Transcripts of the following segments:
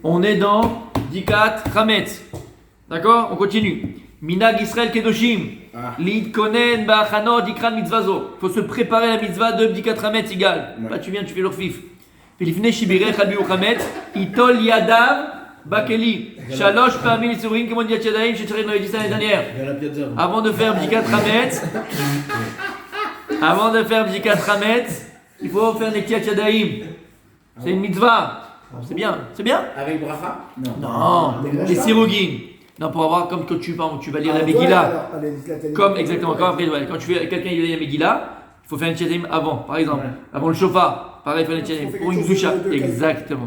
On est dans Dikat Chametz. D'accord? On continue. Minag Israël Kedoshim. Lid Konen Ba'achanot Dikran Mitzvazo. Il faut se préparer à la mitzvah de Dikat Chametz égal. Là tu viens, tu fais l'orfif. Filifne Shibirech Albiu Chametz. Itol Yadav Bakeli. Shalosh parmi les souris comme on dit à Tchadaïm, chez Tcharid, on avait dit ça l'année dernière. Avant de faire Dikat Chametz, il faut faire les Tchadaïm. C'est une mitzvah. C'est bien, c'est bien. Avec bracha? Non, les sirogim. Non, pour avoir comme quand tu vas lire la Megillah. Comme exactement, comme après, quand tu fais quelqu'un lit la Megillah, il faut faire un tchadim avant, par exemple, avant le shofar. Pareil, il faut faire un tchadim pour une doucha. Exactement.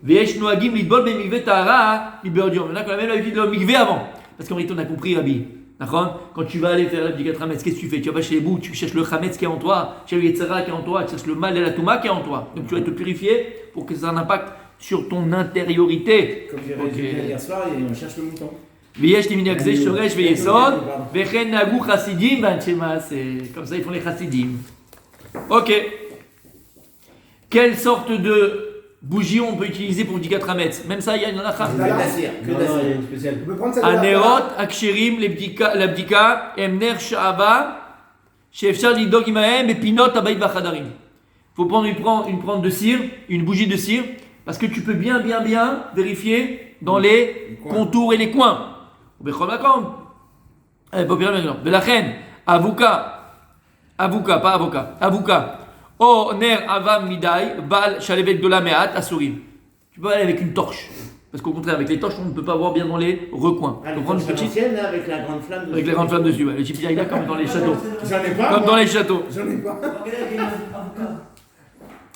Ve'esh noagim lidbol b'mikveh tahara mibeodium. Il y en a qui ont même l'habitude de mikveh avant. Parce qu'en réalité, on a compris, Rabbi. Quand tu vas aller faire la Bdikat Chametz, qu'est-ce que tu fais? Tu vas chez les bouts, tu cherches le Chametz qui est en toi, tu cherches le Yetzara qui est en toi, tu cherches le mal et la Touma qui est en toi. Donc tu vas te purifier pour que ça ait un impact sur ton intériorité. Comme j'ai résumé hier soir, on cherche le mouton. C'est comme ça ils font les chassidim. Ok. Quelle sorte de bougie on peut utiliser pour Bdikat Chametz? Même ça, il y a une halakha. Que d'Assir. Anerot, Aksherim, la Bdika, Emner Sha'aba, Shefshar Lidog Imahem, et Pinot Abayit Vachadarim. Il faut prendre une prendre de cire, une bougie de cire, parce que tu peux bien vérifier dans les contours et les coins. Belachen, Avuka, pas avocat, Avuka. O ner avam midai, bal shalevet dola meat asurim. Tu peux aller avec une torche. Parce qu'au contraire, avec les torches, on ne peut pas voir bien dans les recoins. Ah, prendre une petite avec la grande flamme dessus. Avec la grande flamme dessus, ouais. Le type là comme dans les châteaux. J'en ai pas. Comme dans les châteaux. J'en ai pas.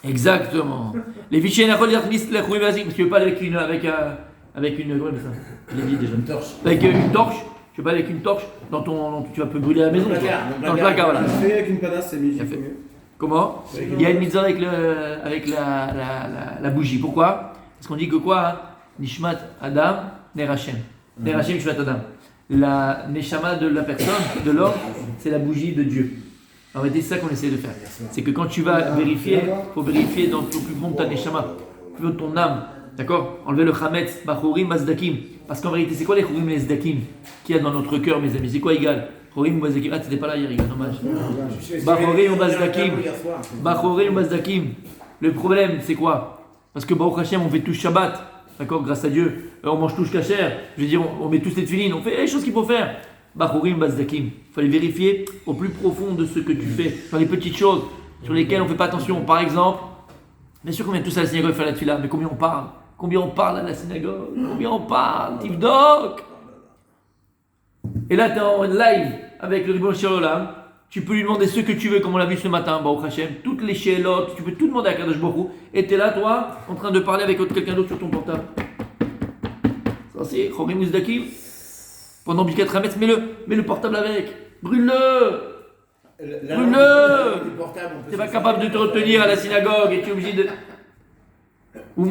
Exactement. Les fichiers n'achol yarnis la khouy basique. Parce que tu veux pas aller avec une comment ça? Je l'ai dit déjà. Une torche. Avec une torche. Tu veux pas aller avec une torche tu vas peu brûler la maison. Dans le placard, voilà. Fais avec une panasse, c'est mieux. Comment? Il y a une mitzvah avec la bougie. Pourquoi? Parce qu'on dit que quoi? Nishmat Adam, Ner Hashem. Ner Hashem, Nishmat Adam. La Neshama de la personne, de l'homme, c'est la bougie de Dieu. En réalité, c'est ça qu'on essaie de faire. C'est que quand tu vas vérifier, il faut vérifier dans le plus profond de ta Neshama, le plus profond de ton âme. D'accord? Enlever le Chametz, Bachorim, Mazdakim. Parce qu'en réalité, c'est quoi les Chorim et les Zdakim qu'il y a dans notre cœur, mes amis? C'est quoi égal? Chorim ou Mazdakim? Ah, t'étais pas là hier, dommage. Bachorim ou Mazdakim. Bachorim ou Mazdakim. Le problème, c'est quoi? Parce que Baruch Hashem, on fait tous Shabbat. D'accord? Grâce à Dieu. On mange tous kasher. Je veux dire, on met tous les tefilines. On fait les choses qu'il faut faire. Bachorim, Mazdakim. Il faut aller vérifier au plus profond de ce que tu fais. Dans les petites choses sur lesquelles on ne fait pas attention. Par exemple, bien sûr qu'on vient tous à la synagogue faire la tefila, mais combien on parle? Combien on parle à la synagogue? Combien on parle? Tivdok! Et là, tu es en live avec le Ribon Shalom. Tu peux lui demander ce que tu veux, comme on l'a vu ce matin, Baruch Hashem. Toutes les shélotes, tu peux tout demander à Kadosh Baruch Hu. Et tu es là, toi, en train de parler avec quelqu'un d'autre sur ton portable. Ça, c'est Chorim Uzdakim. Pendant Bdikat Chametz, mets le portable avec. Brûle-le! Brûle-le! Tu n'es pas capable de te retenir à la synagogue et tu es obligé de. Au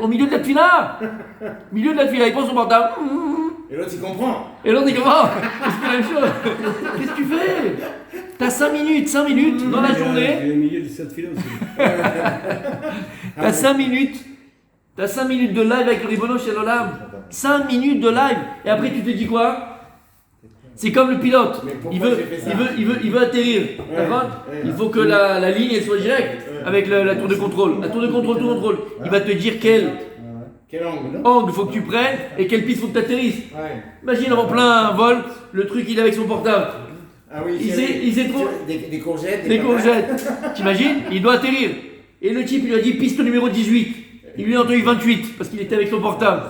milieu de la tefila! Au milieu de la tefila, il prend son portable. Et l'autre il comprend. C'est la même chose. Qu'est-ce que tu fais? T'as 5 minutes dans la journée. J'ai au milieu de cette fila aussi. T'as 5 minutes de live avec le Ribono Shel Olam. 5 minutes de live. Et après tu te dis quoi? C'est comme le pilote. Il veut atterrir. Il faut que la ligne elle soit directe avec la tour de contrôle. La tour de contrôle. Il va te dire quel angle faut que tu prennes et quelle piste faut que tu atterrisses. Imagine en plein vol, le truc il est avec son portable. Ah oui, il sait trop. Des courgettes. Des courgettes. T'imagines? Il doit atterrir. Et le type il lui a dit piste numéro 18. Il lui a entendu 28 parce qu'il était avec son portable.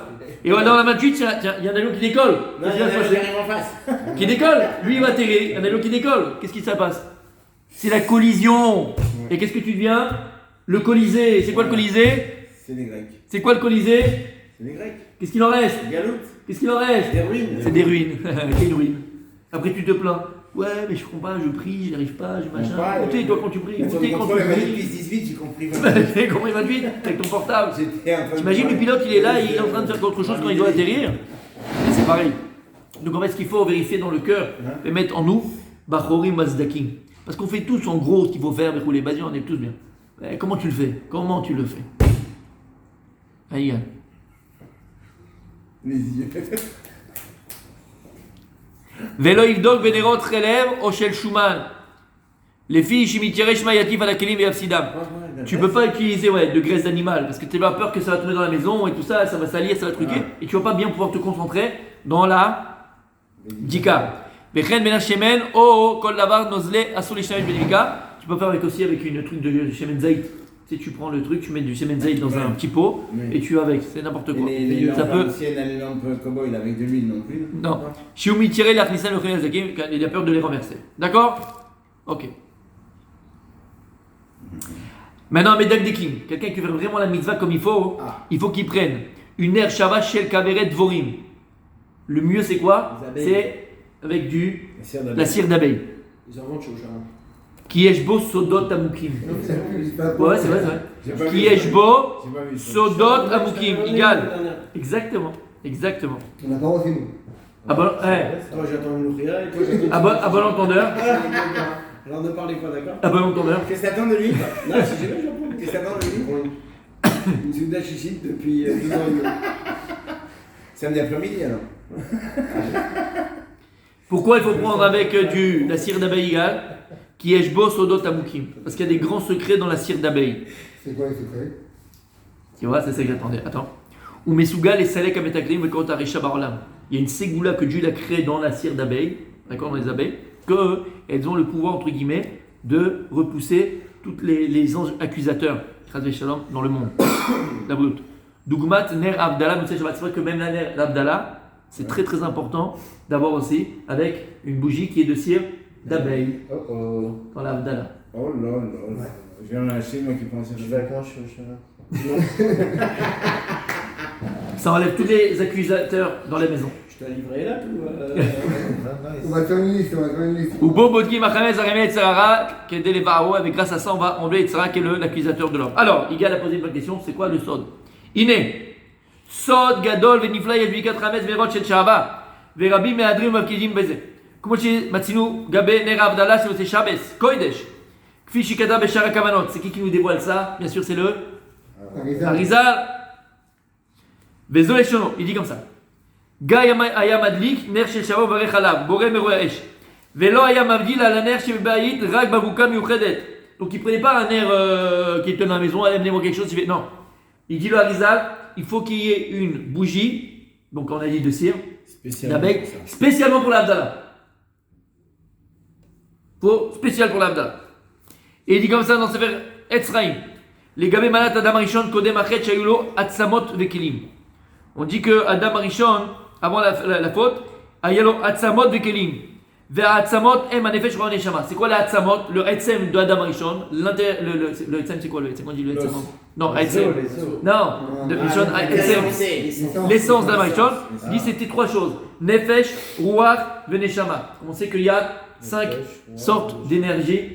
Et dans la 28, il y a un avion qui décolle. Non, il y a un avion qui arrive en face. Qui décolle. Lui il va atterrir. Il y a un avion qui décolle. Qu'est-ce qui se passe? C'est la collision. Et qu'est-ce que tu deviens? Le Colisée. C'est quoi le Colisée? C'est des Grecs. C'est quoi le Colisée? C'est des Grecs. Qu'est-ce qu'il en reste? Des galoutes. Qu'est-ce qu'il en reste? Des ruines. C'est des ruines. Quelle ruine? Après tu te plains. Ouais, mais je comprends pas, je prie, j'y arrive pas, je machin. Écoutez, toi quand tu pries. Écoutez, quand tu pries. 18, j'ai compris 28. J'ai compris 28 avec ton portable. T'imagines le pilote, il est là, il est en train de faire autre chose quand il doit atterrir. Et c'est pareil. Donc en fait, ce qu'il faut vérifier dans le cœur et mettre en nous, Bachorim Mazdakim. Parce qu'on fait tous en gros ce qu'il faut faire, mais rouler, vas-y, on est tous bien. Mais comment tu le fais? Aïe. Les yeux. Velo yvdok benerot chelev o shel shuman. Les filles shimitiresh mayatif à la kelim et absidam. Tu peux pas utiliser de graisse d'animal parce que tu as peur que ça va tomber dans la maison et tout ça, ça va salir, ça va truquer et tu vas pas bien pouvoir te concentrer dans la dika. Vechen ben shemen o kol davar nozle asul ishtamesh bedika. Tu peux faire aussi avec une truc de shemen zait. Tu sais, tu prends le truc, tu mets du shemen zait dans un petit pot et tu avec, c'est n'importe quoi. Les Ça lampes peut. anciennes, les lampes cowboy avec de l'huile non plus. Non. Shiumi tirer la khnissan le khnisan zakim, il a peur de les renverser. D'accord? Ok. Maintenant, Medak Dekim, quelqu'un qui veut vraiment la mitzvah comme il faut qu'il prenne une air shava shel kaveret dvorim. Le mieux c'est quoi? C'est avec la cire d'abeille. Ils en vendent chez Auchan. Qui eshbo sodot amukim. Ouais, c'est vrai. Qui eshbo sodot amukim. Égal. Exactement. On n'a pas reçu nous. Ah bon, Toi j'attends une louria et toi j'attends. à bon entendeur. Alors ne parlez pas, d'accord? À bon entendeur. Qu'est-ce que t'attends de lui? Non, si jamais je l'apprends. Qu'est-ce que t'attends de lui? Une soudache ici depuis 2 ans et demi. Samedi après-midi alors. Pourquoi il faut prendre avec la cire d'abeille égale? Qui eshbo sodot amukim. Parce qu'il y a des grands secrets dans la cire d'abeille. C'est quoi les secrets? Tu vois, c'est ça que j'attendais. Attends. Ou mesugal et salek ametaklim ve kota risha barolam. Il y a une ségoula que Dieu a créée dans la cire d'abeille, d'accord, dans les abeilles, qu'elles ont le pouvoir, entre guillemets, de repousser tous les anges accusateurs, chas shalom, dans le monde. La brute. Dugmat ner abdallah, c'est vrai que même la ner abdallah, c'est très très important d'avoir aussi avec une bougie qui est de cire d'abeille dans l'abdallah. Oh là là. Je vais en acheter, moi qui pense à ça. Je vais quand je suis au chemin. Ça enlève tous les accusateurs dans la maison. Je t'ai livré là ou On va faire une liste. Ou beau bodki machamez aremet tzara kedé les varo, avec grâce à ça on va enlever tzara qui est l'accusateur de l'homme. Alors, Igal a posé une bonne question, c'est quoi le sod? Iné, sod gadol venifla yadvikat ramet verot shel shava, verabim meadrim mavkidim beze. כמו שמצאנו גבי נר הבדלה שעושה שבס, קוידש, כפי שכתב בשאר הכוונות. C'est qui nous dévoile ça? Bien sûr, c'est le Arizal. וזו לשונו, il dit comme ça. גיא היה מדליק נר של שבוע וברך עליו, בורא מרוע אש. ולא היה מבדיל על הנר שבבית רק באבוקה מיוחדת. Donc il ne prenait pas un nerf qui était dans la maison, allez amenez-moi quelque chose. Non. Il dit le Arizal, il faut qu'il y ait une bougie, donc on a dit de cire, d'abeille, spécialement pour l'Abdallah. Spécial pour l'Abdallah. Et il dit comme ça dans Sefer Etzraim. Les gabé malat Adam Arishon kodem achet shayulo atzamot vekelim. On dit que Adam Arishon, avant la faute, ayalo atzamot vekelim. Ve'atzamot em anefesh roh neshama. C'est quoi l'atzamot? Le etzem de Adam Arishon. Le etzem c'est quoi le etzem? On dit le etzem. Non, etzem. Non, de Arishon, etzem. L'essence d'Adam Arishon. Dit c'était 3 choses. Nefesh, ruach, veneshama. On sait qu'il y a 5 sortes d'énergie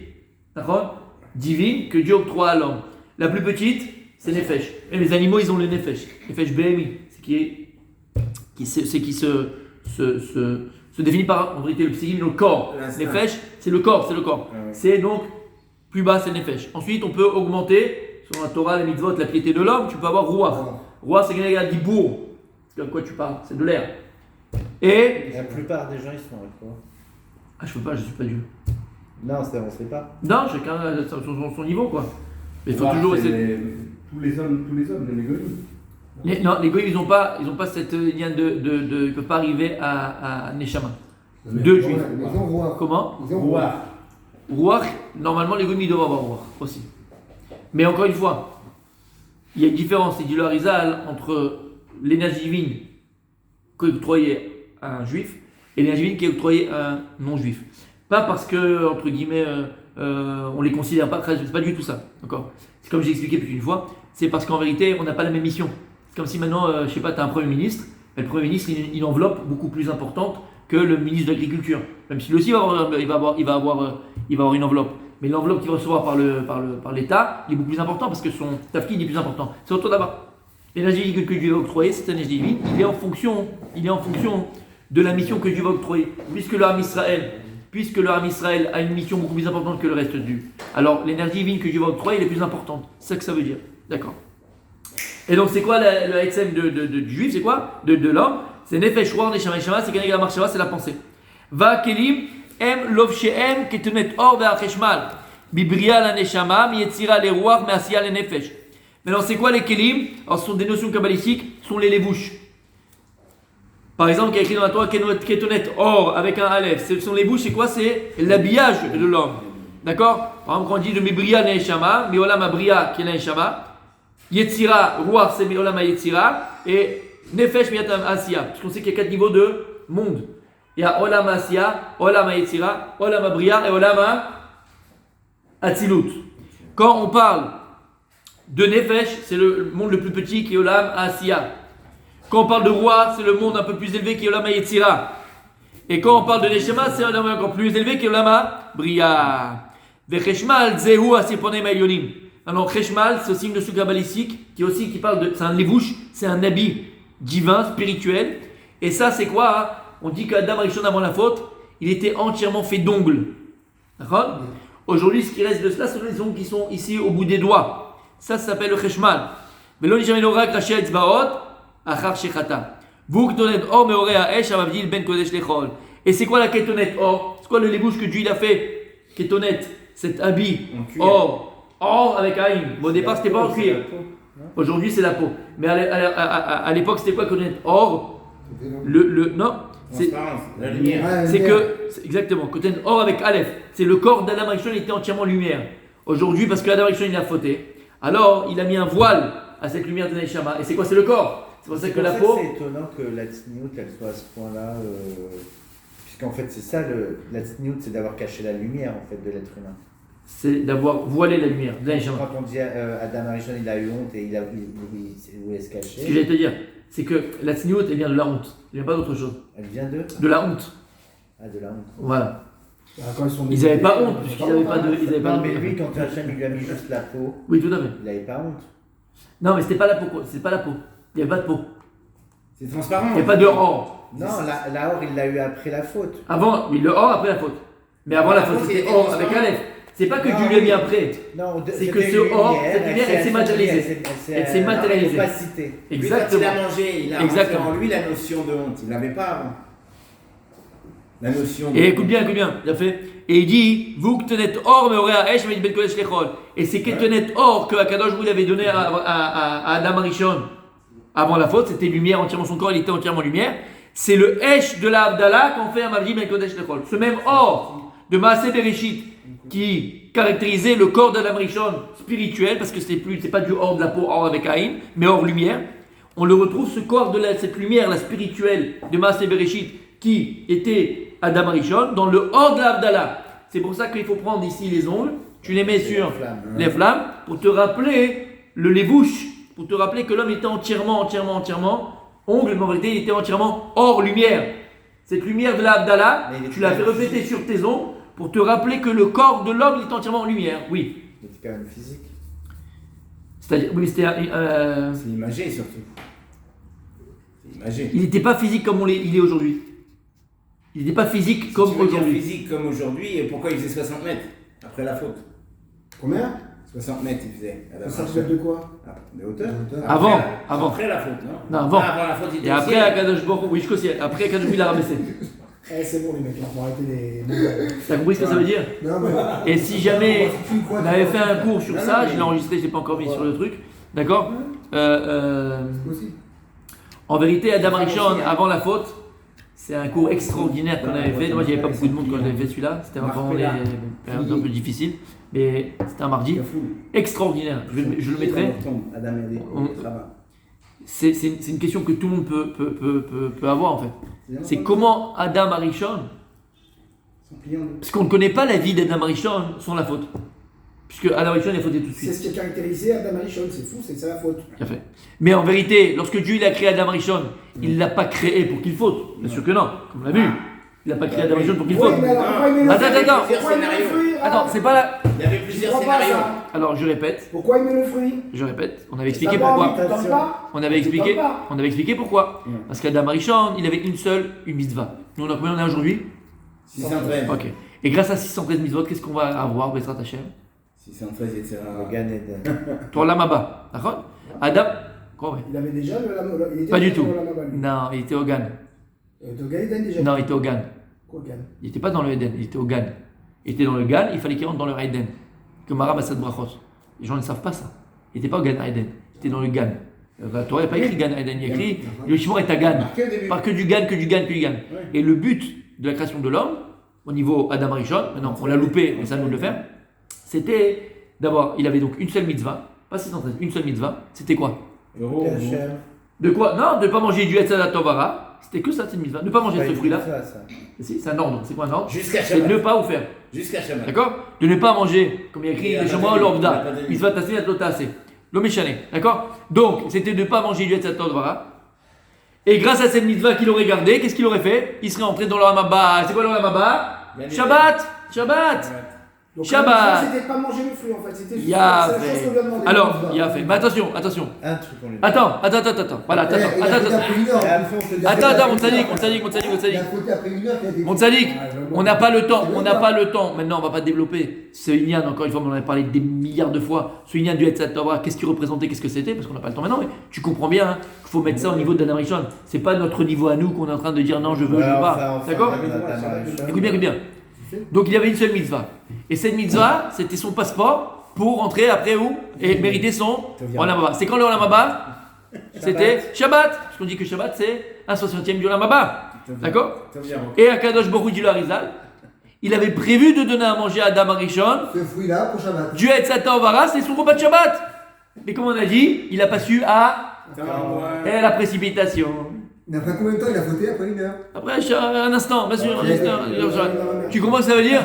divine que Dieu octroie à l'homme. La plus petite, c'est Nefesh. Et les animaux, ils ont le Nefesh. Nefesh Behemi, c'est qui se définit par, en vérité, le psychisme, le corps. Nefesh, c'est le corps. C'est donc, plus bas, c'est Nefesh. Ensuite, on peut augmenter, sur la Torah, la mitzvot, la piété de l'homme, tu peux avoir Ruach. Ruach, c'est quelqu'un qui a dit bourg. C'est de quoi tu parles? C'est de l'air. Et La plupart des gens ils sont avec quoi? ah, je peux pas, je suis pas Dieu. Non, ça on sait pas. Non, chacun a son niveau, quoi. Mais il faut toujours essayer. Tous les hommes, les goyim. Non, les goyim, ils ont pas cette lien ils peuvent pas arriver à Neshama. Deux juifs. Ils ont roi. Comment? Ils ont roi. Ruach, normalement, les goyim, ils doivent avoir Ruach aussi. Mais encore une fois, il y a une différence, c'est dit le Harizal, entre l'énergie divine qu'octroyait un juif et l'énergie divine qui est octroyée à un non-juif. Pas parce que, entre guillemets, on les considère pas, c'est pas du tout ça, d'accord? C'est comme j'ai expliqué plus d'une fois, c'est parce qu'en vérité, on n'a pas la même mission. C'est comme si maintenant, je sais pas, tu as un Premier ministre, et le Premier ministre, il a une enveloppe beaucoup plus importante que le ministre de l'Agriculture. Même si lui aussi il va avoir une enveloppe. Mais l'enveloppe qu'il va recevoir par l'État, il est beaucoup plus important parce que son tafkid est plus important. C'est autour d'abord. L'énergie que Dieu va octroyer, cette énergie divine, il est en fonction de la mission que Dieu va octroyer. Puisque le Ham Israël a une mission beaucoup plus importante que le reste du. Alors l'énergie divine que Dieu va octroyer, elle est plus importante. C'est ça que ça veut dire. D'accord. Et donc c'est quoi le Hetsem du juif? C'est quoi de l'homme? C'est Nefesh Roar Neshama. Neshama c'est Keneged Marshava, c'est la pensée. Va Kelim Em Lovsheem Ketenet Or Ve'acheshmal Bibria la Neshama Miyetzira le Roar Me'asiya le Nefesh. Maintenant c'est quoi les Kelim? Alors ce sont des notions kabbalistiques, ce sont les levouches. Par exemple, il y a écrit dans la Torah Ketonet Or avec un Aleph. Ce sont les bouches, c'est quoi? C'est l'habillage de l'homme. D'accord? Par exemple, quand on dit le Mibria Neshama, Miolam Abria qui est la Neshama, Yetzira, Ruach c'est Miolam Yetzira, et Nefesh Miyatam Asiya. Parce qu'on sait qu'il y a 4 niveaux de monde. Il y a Olam Asiya, Olam Yetzira, Olam Abria et Olam Atzilut. Quand on parle de Nefesh, c'est le monde le plus petit qui est Olam Asiya. Quand on parle de roi, c'est le monde un peu plus élevé qui est Olam Yetzira. Et quand on parle de Neshama, c'est un monde encore plus élevé qui est Olam Bria. Vecheshmal Zehu Asiponem Elyonim. Alors Cheshmal, c'est aussi une notion kabbalistique qui parle de. C'est un levouche, c'est un habit divin, spirituel. Et ça, c'est quoi? On dit qu'Adam Rishon avant la faute, il était entièrement fait d'ongles. D'accord? Aujourd'hui, ce qui reste de cela, ce sont les ongles qui sont ici au bout des doigts. Ça s'appelle le Cheshmal. Mais l'on jamais l'aura craché à Etzbaot. Et c'est quoi la ketonet or? C'est quoi le lébouche que Dieu il a fait? Ketonet, cet habit or avec Aïn. Bon, au départ c'était pas en cuir. Aujourd'hui c'est la peau. Mais à l'époque c'était quoi ketonet or? Non, c'est la lumière. C'est que exactement ketonet or avec Aleph. C'est le corps d'Adam Rishon, il était entièrement lumière. Aujourd'hui parce que Adam Rishon il a fauté, alors il a mis un voile à cette lumière de Neshama. Et c'est quoi? C'est le corps. C'est pour ça que la peau. C'est étonnant que la tsniout elle soit à ce point-là, puisqu'en fait c'est ça la tsniout, c'est d'avoir caché la lumière en fait de l'être humain. C'est d'avoir voilé la lumière de Neshama. Quand on dit Adam Arishon il a eu honte et il voulait se cacher. Ce que j'allais te dire, c'est que la tsniout elle vient de la honte. Elle vient pas d'autre chose. Elle vient de la honte. Ah, de la honte. Voilà. Ils n'avaient pas honte, puisqu'ils n'avaient pas de. Non, mais lui, quand Hachem lui a mis juste la peau, oui, tout à fait. il n'avait pas honte. Non, mais c'était pas la peau. C'est pas la peau. Il n'y avait pas de peau. C'est transparent. Il n'y a pas de or. Non, la or, il l'a eu après la faute. Avant, oui, le or après la faute. Mais avant la faute, c'était or avec Aleph. C'est pas que Dieu lui a mis après. Non, c'est que ce or, cette lumière, elle s'est matérialisée. Elle s'est matérialisée. Exactement. Quand il a mangé, il a rentré en lui la notion de honte. Il ne l'avait pas avant. La notion de Et écoute bien, il a fait. Et il dit, vous que tenez or, mais aurait à Esh, mais ben kodesh lechol. Et c'est que tenez or que Akadosh vous l'avait donné à Adam Arishon avant la faute, c'était lumière entièrement, son corps il était entièrement lumière. C'est le Esh de la Abdallah qu'on fait à Mavdi ben kodesh lechol. Ce même or de Maaseh Bereshit qui caractérisait le corps d'Adam Arishon spirituel, parce que c'est pas du or de la peau, or avec Aïn, mais or lumière. On le retrouve, ce corps de cette lumière, la spirituelle de Maaseh Bereshit qui était Adam Arishon dans le or de l'Abdallah. C'est pour ça qu'il faut prendre ici les ongles, tu les mets sur les flammes pour te rappeler le levouche, pour te rappeler que l'homme était entièrement ongle, mais en réalité il était entièrement hors lumière. Cette lumière de l'Abdallah, tu l'as fait refléter sur tes ongles pour te rappeler que le corps de l'homme il est entièrement en lumière. Oui. Il était quand même physique. C'est-à-dire, oui, c'était. C'est imagé surtout. C'est imagé. Il n'était pas physique comme il est aujourd'hui. Il n'était pas physique comme aujourd'hui. Physique comme aujourd'hui, et pourquoi il faisait 60 mètres après la faute? Combien? 60 mètres il faisait. 60 mètres de quoi? De hauteur. Avant. Après la faute, non? Non, avant. Avant la faute, il était Et après, Akadosh Baruch Hu, oui, je connais. Après, Akadosh Baruch Hu, il a rabaissé. C'est bon, les mecs, on va arrêter les. T'as compris ce que ça veut dire? Non, mais. Et si jamais on avait fait un cours sur ça, je l'ai enregistré, je l'ai pas encore mis sur le truc. D'accord? Aussi. En vérité, Adam Arishon, avant la faute, c'est un cours extraordinaire qu'on avait fait. Moi, il n'y avait pas beaucoup de monde quand j'avais fait celui-là. C'était vraiment les périodes un peu difficiles. Mais c'était un mardi. Extraordinaire. Je le mettrai. C'est une question que tout le monde peut avoir en fait. C'est comment Adam Arishon, parce qu'on ne connaît pas la vie d'Adam Arishon sans la faute. Puisque Adam Arishon a fauté tout de suite. C'est ce qui a caractérisé Adam Arishon, c'est fou, c'est sa faute. Tout à fait. Mais en vérité, lorsque Dieu il a créé Adam Arishon, il ne l'a pas créé pour qu'il faute. Bien sûr que non, comme on l'a vu. Il n'a pas créé Adam Arishon pour qu'il faute. Attends, c'est pas là. Il y avait plusieurs scénarios. Alors je répète. Pourquoi il met le fruit? Je répète. On avait expliqué pourquoi. On avait expliqué pourquoi. Parce qu'Adam Arishon, il avait une mitzvah. Nous on a combien on a aujourd'hui? 613. Ok. Et grâce à 613 mitzvot, qu'est-ce qu'on va avoir, Bezrat Hashem? 613, etc. Le Gan Eden. Pour l'Amaba. D'accord? Adam, Quoi, ouais. Il avait déjà il était Pas du déjà tout. dans la Maba, lui. Non, il était au Gan. Dans Gan Eden déjà. Non, il était au Gan. Quoi, Gan? Il n'était pas dans le Eden, il était au Gan. Il était dans le Gan, il fallait qu'il rentre dans le Eden. Que Mara Bassad Brachos. Les gens ne savent pas ça. Il n'était pas au Gan Eden, il était dans le Gan. La Torah n'a pas écrit Gan Eden, il y a écrit Yoshimor est à Gan. Marqué au début. Pas que du Gan, que du Gan, que du Gan. Et le but de la création de l'homme, au niveau Adam Arishon, maintenant on l'a loupé, mais ça nous de le faire, c'était d'abord, il avait donc une seule mitzvah, pas 613, une seule mitzvah, c'était quoi? Kachem. De quoi? Non, de ne pas manger du Etzadat Tovara, c'était que ça, c'est une mitzvah. Ne pas manger Pas ce une fruit-là. mitzvah, ça. Si, c'est un ordre. C'est quoi un ordre? Jusqu'à C'est Shabbat. ne pas ou faire. Jusqu'à Shabbat. D'accord? De ne pas manger, comme il y a écrit, Il y a les pas Shema de- l'Orda, il y a pas de- mitzvah tassé, la tassé. L'homme est chané. D'accord? Donc, c'était de ne pas manger du Etzadat Tovara. Et grâce à cette mitzvah qu'il aurait gardée, qu'est-ce qu'il aurait fait? Il serait entré dans le Hamaba. C'est quoi le Hamaba? Shabbat! Shabbat! Donc, Shabbat. c'était pas manger le fruit en fait. C'était juste Il a c'est la chose fait. qu'on lui a demandé. Alors, il a fait. Mais attention. Un truc on lui dit. Attends. Voilà, attends. Il a fauté après une heure. Et Alphonse te dit- Attends, mon sadique. Il a fauté après une heure. Mon sadique, on n'a pas le temps. Maintenant, on va pas développer ce Inyan, encore une fois, on en a parlé des milliards de fois. Ce Inyan du Etzat Torah, qu'est-ce qu'il représentait, qu'est-ce que c'était, parce qu'on n'a pas le temps maintenant, mais tu comprends bien qu'il faut mettre ça au niveau de la Narishon. C'est pas notre niveau à nous qu'on est en train de dire non, je veux pas. D'accord? Écoute bien. Donc il y avait une seule mitzvah. Et cette mitzvah, c'était son passeport pour rentrer après où? Et mériter son Olam. C'est quand le Olam Haba? C'était Shabbat. Parce qu'on dit que Shabbat, c'est un 60e du Olam Haba. D'accord? Et Akadosh Baruch Hu dit le Harizal, il avait prévu de donner à manger à Adam Arishon Ce fruit-là pour Shabbat. du Etzata Ovara, c'est son repas de Shabbat. Mais comme on a dit, il n'a pas su à et la précipitation. Mais après combien de temps il a fauté après une heure? Après, un instant, bien sûr, un instant. Tu comprends ce que ça veut dire?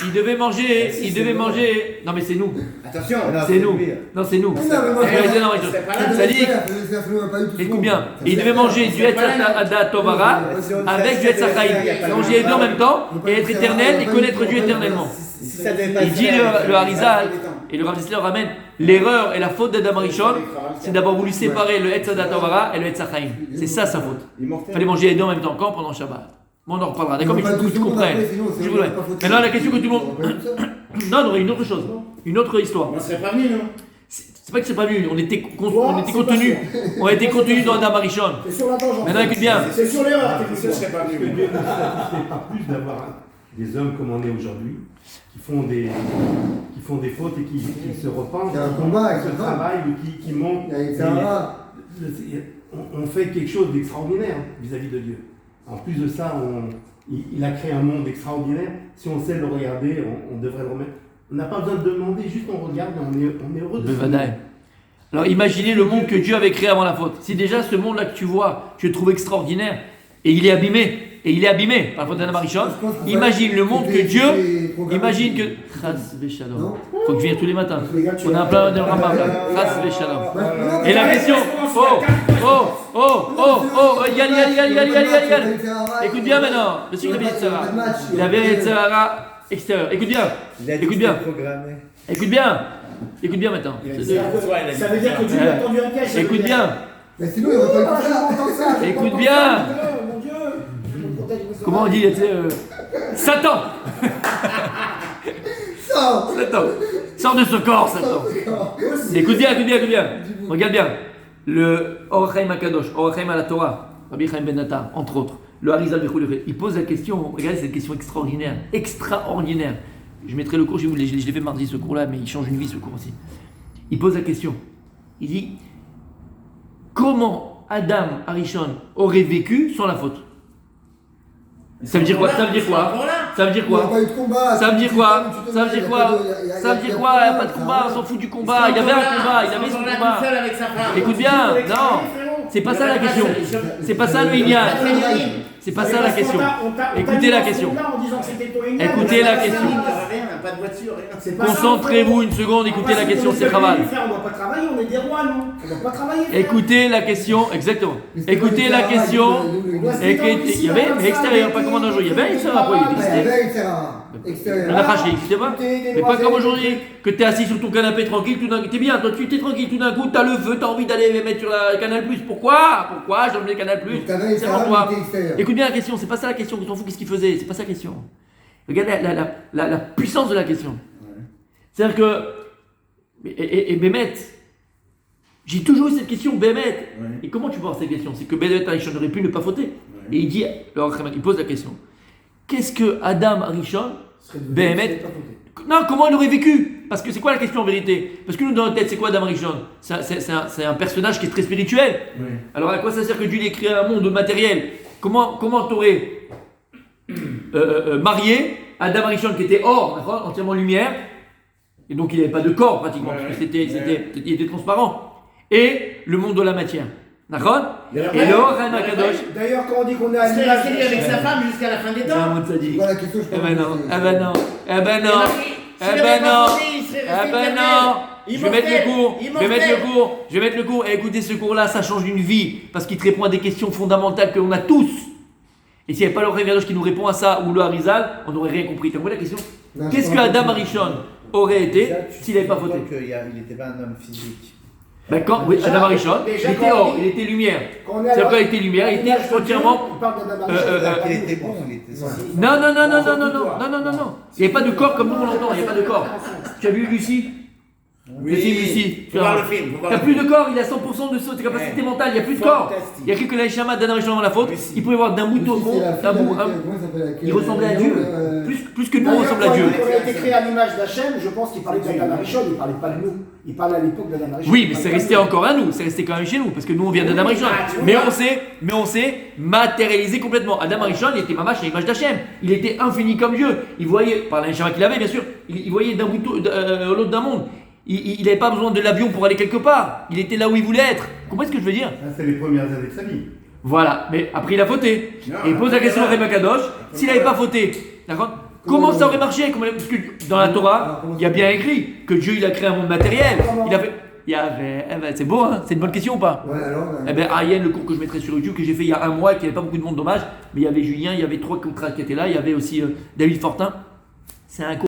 Il devait manger. Non mais c'est nous. Attention. C'est nous. Non, c'est nous. Mais non, mais moi, C'est je- réalisé dans Arishon. c'est pas là. Ça dit, Ça fait pas du tout. écoute bien, il devait manger du Etzata Tovara avec du Etzachaïm. Manger les deux en même temps et être éternel et connaître Dieu éternellement. Si ça devait pas Il se dit faire, le Harizal, et le Rav Zisler ramène l'erreur et la faute d'Adam Arishon, c'est d'avoir voulu séparer le Etzadat Tovara et le Etzachaïm. C'est ça sa faute. Il fallait manger les deux en même temps. Quand? Pendant Shabbat. Bon, on en reparlera. D'accord, mais il faut que tu comprennes. Je voudrais. Maintenant, la question que tout le monde. Non, on aurait une autre chose. Une autre histoire. On serait pas venu, non? C'est pas que c'est pas venu. On était contenu. On était contenu dans Adam Arishon. C'est sur la vengeance. Maintenant, écoute bien. C'est sur l'erreur. Je serais pas Parce que venu. Dieu ne nécessitait pas plus d'avoir des hommes comme on est aujourd'hui, qui font des fautes et qui se repentent, Il y a un combat avec qui le travaillent ou qui montent. Avec Mais Sarah. on fait quelque chose d'extraordinaire vis-à-vis de Dieu. En plus de ça, il a créé un monde extraordinaire. Si on sait le regarder, on devrait le remettre. On n'a pas besoin de demander, juste on regarde et on est heureux de Le ce Vadaï. Alors imaginez le monde que Dieu avait créé avant la faute. Si déjà ce monde-là que tu vois, tu le trouves extraordinaire, et il est abîmé par la faute d'Adam Arishon, imagine le monde que Dieu, imagine que... Chas v'shalom. Faut que je vienne tous les matins. On a un plein de Rambam là. Chas v'shalom. Et la question, Yann. Écoute bien maintenant. Je sais qu'il avait Yetzirah. Il avait Yetzirah extérieur. Écoute bien. Il a dit Écoute que bien. c'était programmé. Écoute bien maintenant. Ça veut dire que Dieu a tendu un piège. Écoute bien. Mais sinon il aurait pas eu ça. Écoute bien. Mon Dieu. Comment on dit, tu sais, Satan. Satan. Sors de ce corps, Satan. Écoute bien. Regarde bien. Le Or Chaim Akadosh, Or Chaim à la Torah, Rabbi Chaim Ben Nata, entre autres, le Harizal Bechou, il pose la question, regardez cette question extraordinaire. Je mettrai le cours, je l'ai fait mardi ce cours-là, mais il change une vie ce cours aussi. Il pose la question. Il dit, comment Adam Arishon aurait vécu sans la faute? Ça veut dire quoi? Ça veut dire quoi? Ça veut dire Il n'y a quoi? pas eu de combat. Ça veut dire quoi? Ça veut dire quoi? Ça veut dire quoi? Il n'y a pas de combat, on s'en fout du combat. Il y avait un combat, il avait son combat. Écoute bien, non, c'est pas ça la question. C'est pas ça le Inyan. C'est pas ça la question. Écoutez la question. Écoutez la question. Concentrez-vous une seconde, écoutez la question, c'est Chaval. On ne doit pas travailler, on est des rois, non? On ne doit pas travailler. Écoutez la question, exactement. Écoutez la question. Il y avait, mais extérieur, pas comme en aujourd'hui. Il y avait, ça va pas, il existait. Extérieur. On a craché, il n'existait pas. Mais pas comme aujourd'hui, que tu es assis sur ton canapé tranquille, tout d'un coup, t'es bien, toi tu t'es tranquille, tout d'un coup, t'as le feu, t'as envie d'aller mettre sur la Canal+. Pourquoi j'ai enlevé le Canal+. C'est pour toi. Écoute bien la question, c'est pas ça la question, tu t'en fous, qu'est-ce qu'il faisait, c'est pas ça la question. Regarde la puissance de la question. C'est-à-dire que, et Bémet, J'ai toujours eu cette question, Bémet. Ouais. Et comment tu peux avoir cette question? C'est que Bémet Arishon aurait pu ne pas fauter. Et il dit, alors, il pose la question. Qu'est-ce que Adam Arishon, Bémet, non, comment il aurait vécu? Parce que c'est quoi la question en vérité? Parce que nous, dans notre tête, c'est quoi Adam Arishon? C'est un personnage qui est très spirituel. Ouais. Alors à quoi ça sert que Dieu ait créé un monde matériel? Comment t'aurais marié Adam Arishon qui était or, d'accord, entièrement lumière, et donc il n'avait pas de corps pratiquement, Ouais, parce que ouais. il était transparent, et le monde de la matière, d'accord? Et Ouais. l'or, Ren Akadosh, D'ailleurs, quand on dit qu'on est à Il serait l'image resté avec sa femme jusqu'à la fin des c'est temps. un mot de sadique. Voilà la question, je Eh pense. ben non, eh ben non, eh ben Et non, Marie, eh s'il ben avait pas non, fauté, il serait eh resté ben éternel. non. Je vais mettre le cours, Il je vais mettre mortel. le cours, et écoutez, ce cours-là, ça change d'une vie, parce qu'il te répond à des questions fondamentales que l'on a tous. Et s'il n'y avait pas le Révéloche qui nous répond à ça, ou le Harizal, on n'aurait rien compris. Tu as compris la question? Non, Qu'est-ce je que pense Adam que- Arishon aurait été Déjà, tu s'il n'avait pas sais fauté? qu'il n'était pas un homme physique. Ben oui, Déjà- Adam Arishon, déjà, il était quand on or, dit- il était lumière. Quand on est à C'est la- pas été lumière, il était l'image de Dieu, entièrement. on parle d'Adam Arishon, Il était bon, il était Ouais. Non, non, non, non, non, non, non, non, non, non. Il n'y avait pas de corps comme nous on l'entend, il n'y a pas de corps. Tu as vu Lucie? Le film Lucie. Faut voir le film. Faut voir T'as le plus film. de corps, il a 100% de sa capacité mentale, il n'y a plus de corps. Fantastique. Il n'y a que la Shama d'Adam Arishon dans la faute. Il pouvait voir d'un bout au Lucie, c'est la fille d'un bout. avec, comment ça s'appelle, Il ressemblait à Dieu. Plus que nous, on D'ailleurs, ressemble à quand Dieu. on a été créé à l'image d'Hachem, je pense qu'il parlait d'Adam Arishon, il ne parlait pas de nous. Il parlait à l'époque d'Adam Arishon. Oui, mais c'est resté encore à nous, c'est resté quand même chez nous, parce que nous on vient d'Adam Arishon. Mais on s'est matérialisé complètement. Adam Arishon, il était mamash à l'image d'Hachem. Il était infini comme Dieu. Il voyait, par la Neshama qu'il avait, bien sûr, il voyait d'un bout à l'autre d'un monde. Il n'avait pas besoin de l'avion pour aller quelque part. Il était là où il voulait être. Vous comprenez ce que je veux dire? Ça, c'est les premières années de sa vie. Voilà, mais après il a fauté. Non, Et il pose la question à Rebbe Kadosh, s'il n'avait pas fauté, d'accord? Comment ça aurait marché? Parce que dans la Torah, il y a bien écrit que Dieu il a créé un monde matériel. Il y avait, eh ben, c'est beau, hein? C'est une bonne question ou pas? Ouais, alors. Eh bien, Ariel, le cours que je mettrai sur YouTube, que j'ai fait il y a un mois et qu'il n'y avait pas beaucoup de monde, dommage, mais il y avait Julien, il y avait 3 contrats qui étaient là, il y avait aussi David Fortin. C'est un cours.